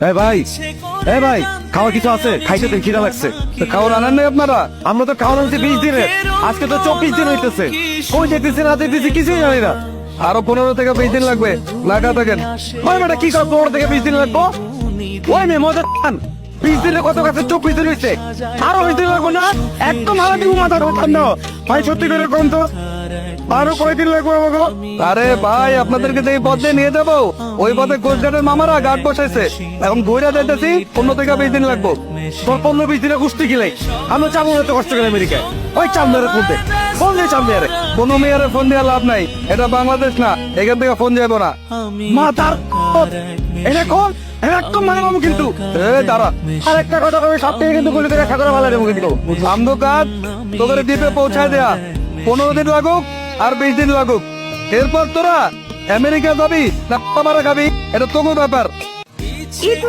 ভাই ভাই, খাওয়া কিছু আছে? খাইতে দেন, খিদা লাগছে। খাওয়ার আনেন নাই আপনারা? আমরা তো খাওয়ার আনছি 20 দিনে, আজকে তো 24 দিন হইতেছে। কই যেতেছি না যেতেছি কিছুই জানি না। আরো 15 থেকে 20 দিন লাগবে, লাগা থাকেন। ভাই বেটা কি কর, 15 থেকে 20 দিন লাগবো? ওই মেয়ে মজা খান, 20 দিনে কত কাছে 24 দিন হয়েছে, আরো 20 দিন লাগবো না? একদম হারা দিব মাথা ঠান্ডা। ভাই সত্যি করে কোন তো আরো কয়দিন লাগবে আমাকে? আরে ভাই, আপনাদেরকে যে পথে নিয়ে যাবো, ওই পথে কোস্টগার্ডের মামারা গার্ড বসাইছে, এখন ঘুরে যাইতেছি। 15 থেকে 20 দিন লাগবো। তোর 15-20 দিনে কুস্তি খেলে আমরা চাবো এত কষ্ট করে আমেরিকায়। ওই চামদারে ফোন দে, ফোন দে চামদারে। কোনো মেয়ারে ফোন দেওয়া লাভ নাই, এটা বাংলাদেশ না, এখান থেকে ফোন যাবো না। মা তার এটা কোন একদম মানে মামু কিন্তু দাঁড়া। আর একটা কথা কবে, সব থেকে কিন্তু গুলি করে ঠাকুর ভালো দেবো কিন্তু। আমদো কাজ তোদের দ্বীপে পৌঁছায় দেয়া 15 দিন লাগুক আর 20 দিন লাগুক, এরপর তোরা আমেরিকা যাবি না মারা খাবি, এটা তোর ব্যাপার। ঈদ